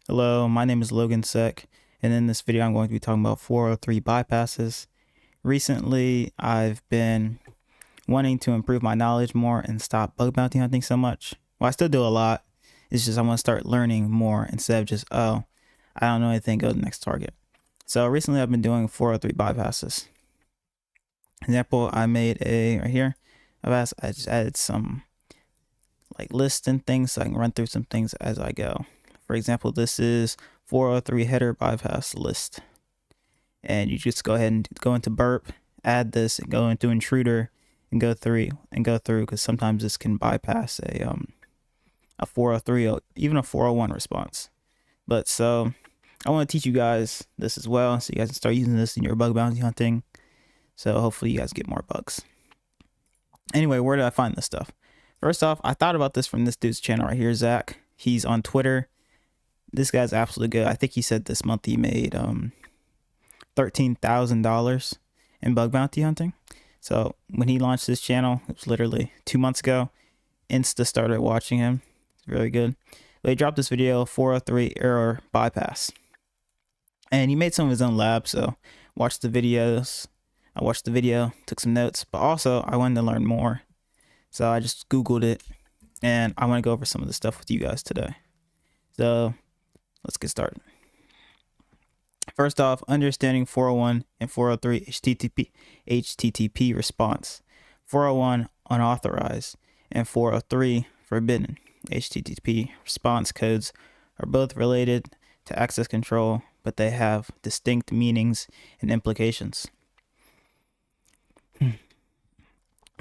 Hello, my name is Logan Sek, and in this video I'm going to be talking about 403 bypasses. Recently, I've been wanting to improve my knowledge more and stop bug bounty hunting so much. Well, I still do a lot. It's just I want to start learning more instead of just, oh, I don't know anything, go to the next target. So recently I've been doing 403 bypasses. Example, I made a, right here, I just added some like lists and things so I can run through some things as I go. For example, this is 403 header bypass list. And you just go ahead and go into burp, add this, and go into intruder and go through because sometimes this can bypass a 403 or even a 401 response. But so I want to teach you guys this as well, so you guys can start using this in your bug bounty hunting. So hopefully you guys get more bugs. Anyway, where did I find this stuff? First off, I thought about this from this dude's channel right here, Zach. He's on Twitter. This guy's absolutely good. I think he said this month he made $13,000 in bug bounty hunting. So when he launched this channel, it was literally 2 months ago. Insta started watching him. It's really good. But he dropped this video, 403 error bypass. And he made some of his own lab, so watched the videos. I watched the video, took some notes, but also I wanted to learn more. So I just Googled it, and I want to go over some of the stuff with you guys today. So let's get started. First off, understanding 401 and 403 HTTP response. 401 unauthorized and 403 forbidden HTTP response codes are both related to access control, but they have distinct meanings and implications.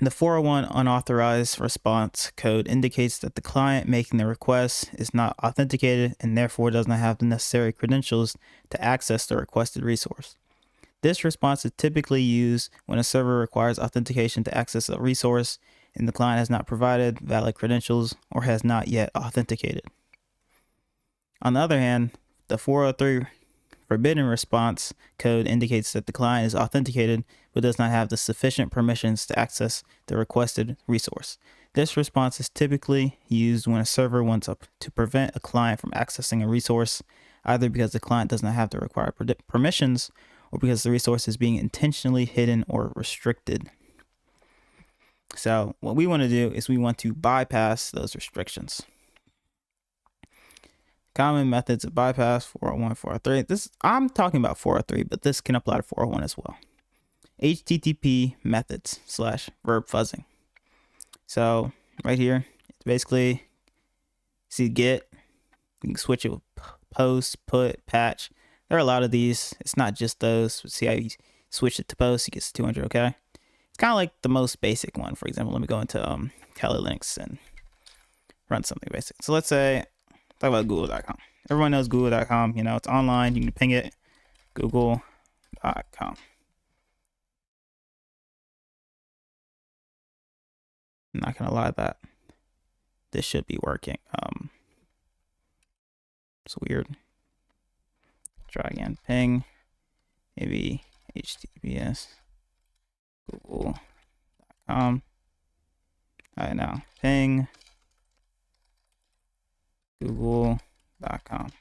The 401 unauthorized response code indicates that the client making the request is not authenticated and therefore does not have the necessary credentials to access the requested resource. This response is typically used when a server requires authentication to access a resource and the client has not provided valid credentials or has not yet authenticated. On the other hand, the 403 forbidden response code indicates that the client is authenticated but does not have the sufficient permissions to access the requested resource. This response is typically used when a server wants to prevent a client from accessing a resource, either because the client does not have the required permissions or because the resource is being intentionally hidden or restricted. So what we want to do is we want to bypass those restrictions. Common methods of bypass, 401, 403. This, I'm talking about 403, but this can apply to 401 as well. HTTP methods / verb fuzzing. So right here, it's basically, see get, you can switch it with post, put, patch. There are a lot of these. It's not just those. See how you switch it to post, it gets 200, okay? It's kind of like the most basic one. For example, let me go into Kali Linux and run something basic. So let's say, talk about google.com. Everyone knows google.com. You know, it's online. You can ping it. Google.com. I'm not going to lie that this should be working. It's weird. Try again. Ping. Maybe HTTPS. Google.com. All right, now. Ping. Google.com.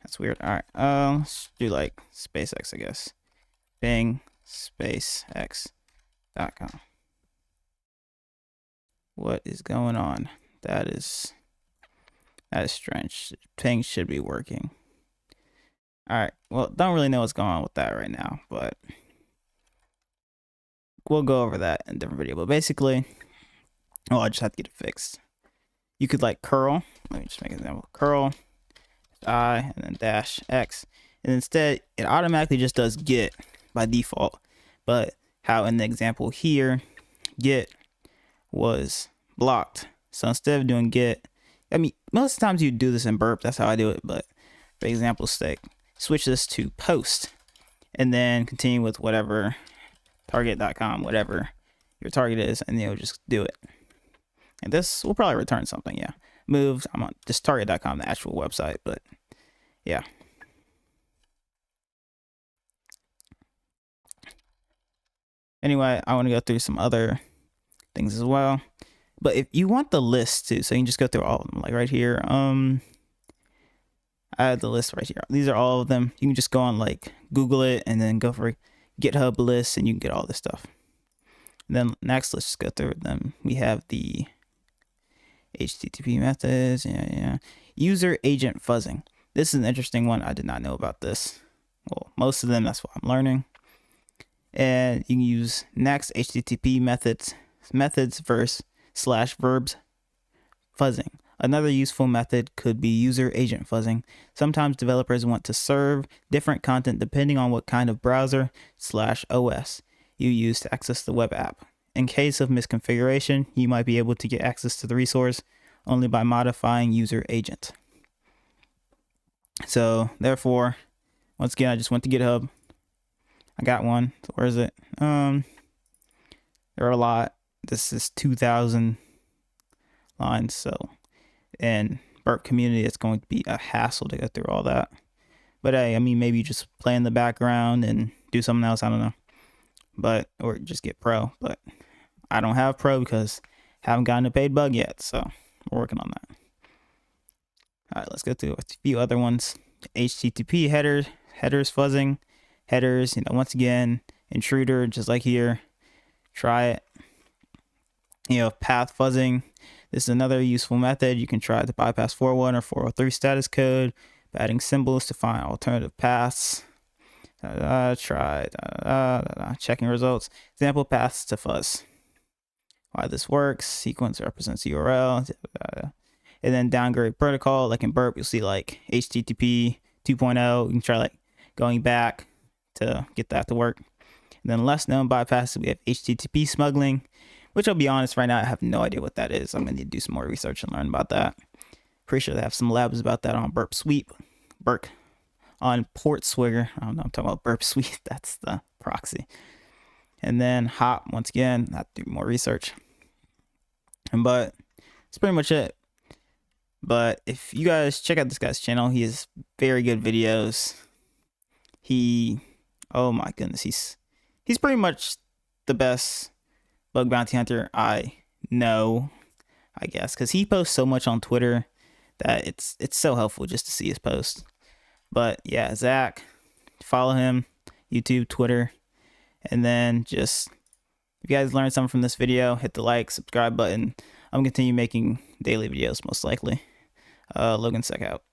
That's weird. All right. Let's do like SpaceX, I guess. Ping SpaceX.com. What is going on? That is strange. Ping should be working. All right. Well, don't really know what's going on with that right now, but we'll go over that in a different video. But basically, oh, I just have to get it fixed. You could like curl. Let me just make an example. Curl I and then dash X. And instead, it automatically just does get by default. But how in the example here, get was blocked. So instead of doing get, I mean, most of the times you do this in burp. That's how I do it. But for example's sake, switch this to post and then continue with whatever target.com, whatever your target is, and you'll just do it. And this will probably return something, yeah. Moved, I'm on just target.com, the actual website, but yeah. Anyway, I want to go through some other things as well. But if you want the list too, so you can just go through all of them. Like right here, I have the list right here. These are all of them. You can just go on like Google it and then go for GitHub list, and you can get all this stuff. And then next, let's just go through them. We have the HTTP methods. User agent fuzzing. This is an interesting one. I did not know about this. Well, most of them, that's what I'm learning. And you can use next HTTP methods verse / verbs fuzzing. Another useful method could be user agent fuzzing. Sometimes developers want to serve different content depending on what kind of browser / OS you use to access the web app. In case of misconfiguration, you might be able to get access to the resource only by modifying user agent. So therefore, once again, I just went to GitHub. I got one. So where is it? There are a lot. This is 2,000 lines. So in burp community, it's going to be a hassle to go through all that. But hey, I mean, maybe you just play in the background and do something else. I don't know. But or just get pro. But I don't have pro because I haven't gotten a paid bug yet. So we're working on that. All right, let's go through a few other ones. HTTP headers fuzzing. Headers, once again, intruder, just like here. Try it. Path fuzzing. This is another useful method. You can try to bypass 401 or 403 status code by adding symbols to find alternative paths. Checking results. Example paths to fuzz. Why this works. Sequence represents URL. And then downgrade protocol. Like in burp, you'll see like HTTP 2.0. You can try like going back to get that to work. And then less known bypasses, we have HTTP smuggling, which I'll be honest, right now I have no idea what that is. I'm gonna need to do some more research and learn about that. Pretty sure they have some labs about that on Burp Sweep, Burp on Port Swigger. I don't know, I'm talking about Burp Sweep. That's the proxy. And then Hop, once again, I have to do more research. But that's pretty much it. But if you guys check out this guy's channel, he has very good videos. Oh my goodness, he's pretty much the best bug bounty hunter I know, I guess, because he posts so much on Twitter that it's so helpful just to see his posts. But yeah, Zach, follow him, YouTube, Twitter, and then just if you guys learned something from this video, hit the like, subscribe button. I'm gonna continue making daily videos most likely. Logan Sec out.